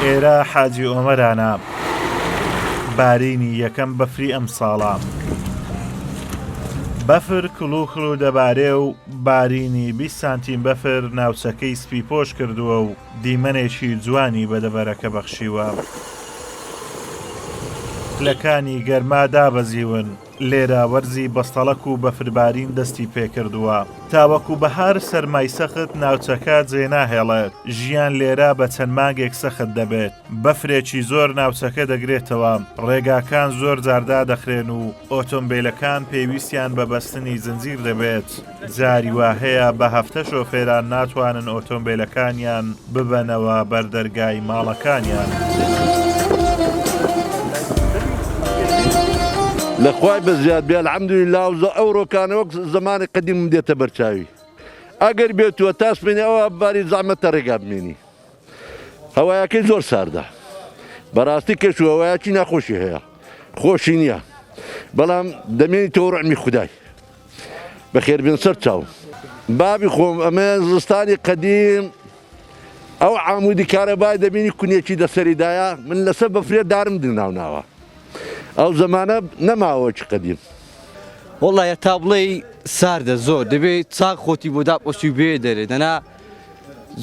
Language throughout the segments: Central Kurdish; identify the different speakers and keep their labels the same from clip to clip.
Speaker 1: ئێرە حاجی ئۆمەرانە بارینی یەکەم بەفری ئەم ساڵە بەفر کڵو دەبارێ و بارینی 20 سانتیم بەفر ناوچەکەی سپی پۆش کردووە و دیمەنێکی جوانی بەدەبەرەکە بەخشیوە لەکانی گەرما دابەزیون لێرە وەرزی بەستەڵەک و بەفربارین دەستی پێکردووە تاوەکو بەهار سەرمای سەخت ناوچەکە جێناهێڵێت ژیان لێرە بە چەند مانگێک سەخت دەبێت بەفرێکی زۆر ناوچەکە دەگرێتەوە ڕێگاکان زۆر جاردا دەخرێن و ئۆتۆمبیلەکان پێویستیان بە بەستنی زنجیر دەبێت جاری وا هەیە بە هەفتە شۆفێران ناتوانن ئۆتۆمبیلەکانیان ببەنەوە بەردەرگای ماڵەکانیان.
Speaker 2: لەخوای بە زیاد بێ الحەمدولله و ئەوڕۆکانە وەک زمانی قەدیم دێتە بەرچاوی ئەگەر بێتووە تاسبێنی ئەوە باری زەحمەتە ڕێگا بمێنی هەوایەکەی زۆر ساردە بەڕاستی کەش و هەوایەکی ناخۆشی هەیە خۆشی نییە بەڵام دەمێنیتەوە ڕەحمی خودای بەخێربێن سەر چاو بابی خۆم ئەمە زستانی قەدیم ئەو عامودی کارەبای دەبینی کونێکی دەسەریدایە من لەسەر بەفرێ دارم دناوناوە ئەو زەمانە نەماوەکی قەدیم
Speaker 3: وەڵایە تا بڵێ ساردە زۆر دەبێت چاک خۆتی بۆ داپۆشی بێ دەرێت دەنا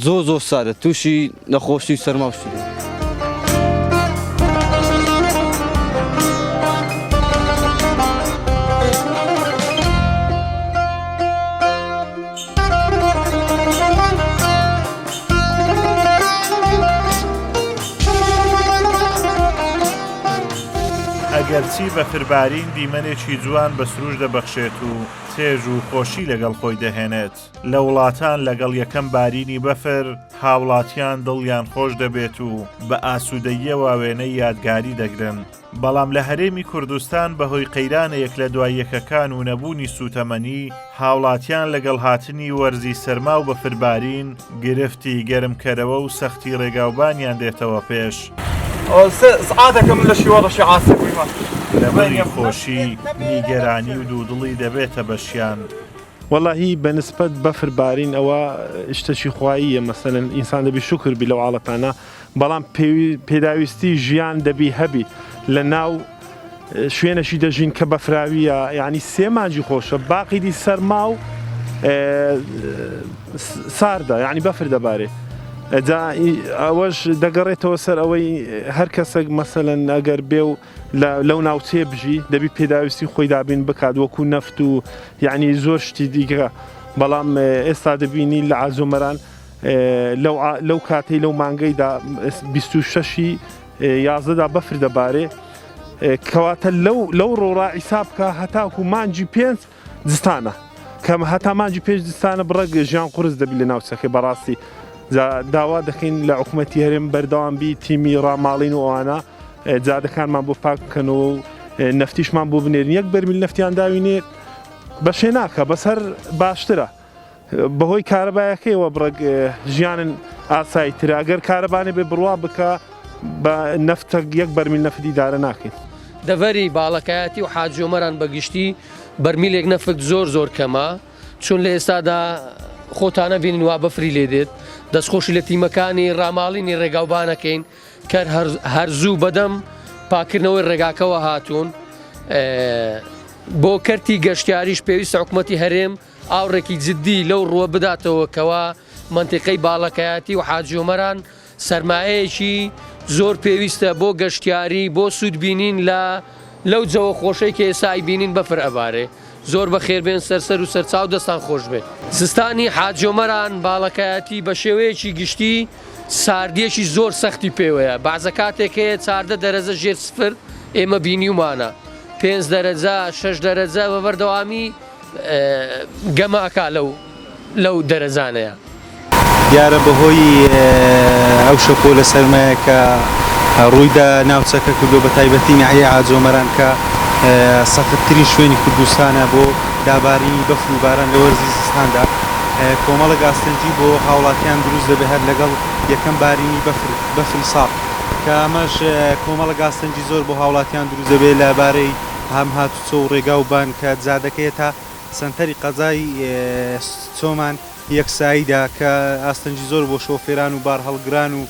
Speaker 3: زۆر ساردە تووشی نەخۆشی سەرماوشتی
Speaker 1: ئەگەرچی بەفربارین دیمەنێکی جوان بە سروش دەبەخشێت و تێژ و خۆشی لەگەڵ خۆی دەهێنێت لە وڵاتان لەگەڵ یەکەم بارینی بەفر هاوڵاتیان دڵیان خۆش دەبێت و بە ئاسوودەییەوە وێنەی یادگاری دەگرن بەڵام لە هەرێمی کوردستان بەهۆی قەیرانەیەک لە دوای یەکەکان و نەبوونی سوتەمەنی هاوڵاتیان لەگەڵ هاتنی وەرزی سەرما و بەفربارین گرفتی گەرمکەرەوە و سەختی ڕێگاوبانیان دێتەوە پێش
Speaker 4: سعاتەکەم لە شیوەڕەشی عاسی بوویمە
Speaker 1: لەبەری خۆشی نیگەرانی و دوودڵی دەبێتە بەشیان
Speaker 5: واللهی بەنسبەت بەفربارین ئەوە شتێکی خواییە مەسەلەن ئینسان دەبی شکر بی لەو حاڵەتانە بەڵام پێداویستی ژیان دەبی هەبی لە ناو شوێنەشی دەژین کە بەفراویە یعنی سێ مانجی خۆشە باقیدی سەرما و ساردە یعنی بەفر دەبارێ ئەوەش دەگەڕێتەوە سەر ئەوەی هەر کەسێک مەسەلەن ئەگەر بێ و لەو ناوچێ بژی دەبی پێداویستی خۆی دابین بکات وەکو نەفت و یعنی زۆر شتی دیگە بەڵام ئێستا دەبینی لە عازۆمەران لەو کاتەی لەو مانگەیدا 26 یازدەدا بەفر دەبارێ کەواتە لەو ڕۆڕا حیساب بکە هەتاکو مانجی 5 جستانە کەم هەتا مانجی 5 جستانە بڕێک ژیان قورس دەبی لە ناوچەکە بەڕاستی داوا دەکەین لە حکوومەتی هەرێم بەردەوام بی تیمی ڕاماڵین و ئەوانە جادەکانمان بۆ پاک بکەنەوە و نەفتیشمان بۆ بنێرن یەک بەرمیل نەفتیان داوینێت بەشێ ناکە بەسەر باشترە بەهۆی کارەبایەکەیەوە بڕێک ژیانن ئاساییترە ئەگەر کارەبانێ بێ بڕوا بکە بە نەفتە یەک بەرمیل نەفتی دارە ناکەین
Speaker 6: دەڤەری باڵەکایەتی و حاجۆمەران بەگشتی بەرمیلێک نەفت زۆر کەمە چون لە ئێستادا خۆتانە بینین وا بەفری لێ دێت دەستخۆشی لە تیمەکانی ڕاماڵینی ڕێگاوبانەکەین کە هەرزوو بەدەم پاکردنەوەی ڕێگاکەوە هاتوون بۆ کەرتی گەشتیاریش پێویستە حکوومەتی هەرێم ئاوڕێکی جددی لەو ڕووە بداتەوە کەوا منتیقەی باڵەکایەتی و حاجۆمەران سەرمایەیەکی زۆر پێویستە بۆ گەشتیاری بۆ سوودبینین لەو جەوە خۆشەی کە ئێسای بینین بەفر ئەبارێ زۆر بە خێربێن سەرسەر و سەرچاو دەستان خۆش بێت سستانی حاجۆمەران باڵەکایەتی بە شێوەیەکی گشتی ساردیەکی زۆر سەختی پێوەیە بەعزە کاتێک هەیە 14 دەرەجە ژێر سفر ئێمە بینیومانە 5 دەرەجە 6 دەرەجە بە بەردەوامی گەماکە لەو دەرەجانەیە
Speaker 7: دیارە بەهۆی ئەو شەپۆ لە سەرمایەکە ڕوویدا ناوچەکە کردو بە تایبەتی ناحیە حاجۆمەران کە سەختترین شوێنی کوردستانە بۆ دابارینی بەفر و باران لە وەرزی زستاندا کۆمەڵە گاستەنجی بۆ هاوڵاتیان دروست دەبێت هەر لەگەڵ یەکەم بارینی بەفری ساڵ کە ئەمەش کۆمەڵە گاستەنجی زۆر بۆ هاوڵاتیان دروست دەبێت لەبارەی هەم هاتوچۆ و ڕێگاوبان کە جادەکەیە تا سنتەری قەزای چۆمان یەکساییدا کە ئاستەنجی زۆر بۆ شۆفێران و بار هەڵگران و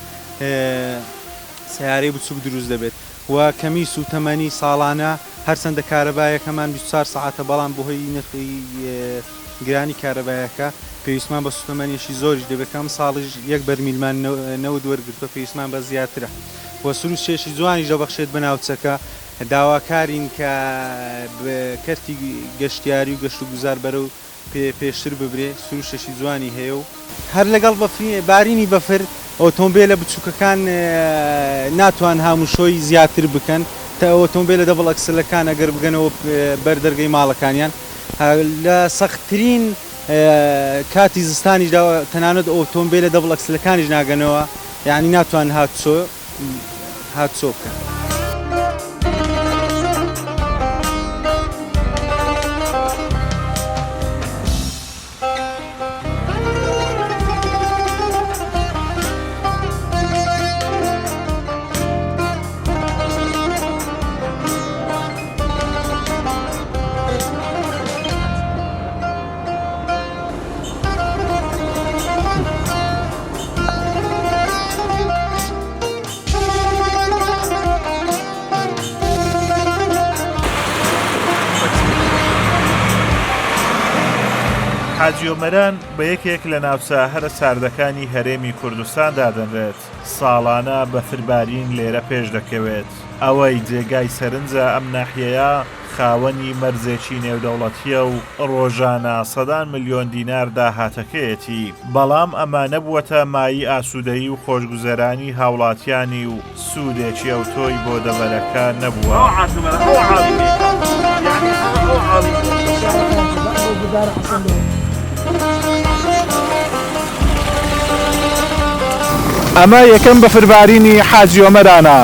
Speaker 7: سیارەی بچووک دروست دەبێت و کەمیس و تەمەنی ساڵانە هەرچەندە کارەبایەکەمان 24 ساعتە بەڵام بەهۆی نرخی گرانی کارەبایەکە پێویستمان بە سوتەمەنیشی زۆریش دەبێت کەم ساڵیش 1 بەرمیلمان 90 وەرگرتووە پێویستمان بە زیاترە وە سروش چێشی جوانی دەبەخشێت بە ناوچەکە داواکارین کە کەرتی گەشتیاری و گەشت و گوزار بەرە و پێشتر ببرێ سروشێکی جوانی هەیە و هەر لەگەڵ بارینی بەفر ئۆتۆمبیلە بچووکەکان ناتوان هاموشۆی زیاتر بکەن تا ئۆتۆمبیلە دەبڵ ئەکسلەکان ئەگەر بگەنەوە بەردەرگەی ماڵەکانیان لە سەختترین کاتی زستانی تەنانەت ئۆتۆمبیلە دەبڵ ئەکسلەکانیش ناگەنەوە یعنی ناتوان هاتچۆ بکەن.
Speaker 1: حاجی ئۆمەران بە یەکێک لە ناوچەهرە ساردەکانی هەرێمی کوردستان دادەنرێت ساڵانە بەفربارین لێرە پێش دەکەوێت ئەوەی جێگای سەرنجە ئەم ناحیەیە خاوەنی مەرزێکی نێودەوڵەتیە و ڕۆژانە سەدان ملیۆن دینار داهاتەکەیەتی بەڵام ئەمە نەبووەتە مایی ئاسوودەیی و خۆشگوزەرانی هاوڵاتیانی و سوودێکی ئەوتۆی بۆ دەبەرەکە نەبووە.
Speaker 8: ئەمە یەکەم بەفربارینی حاجی ئۆمەرانە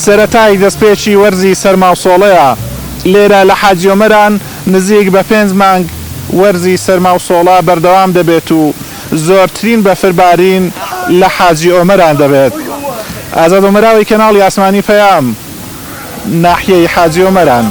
Speaker 8: سەرەتای دەستپێکی وەرزی سەرماوسۆڵەیە لێرە لە حاجی ئۆمەران نزیک بە 5 مانگ وەرزی سەرماوسۆڵە بەردەوام دەبێت و زۆرترین بەفربارین لە حاجی ئۆمەران دەبێت. ئازاد ئۆمەراوی کەناڵی ئاسمانی پەیام ناحیەی حاجی ئۆمەران.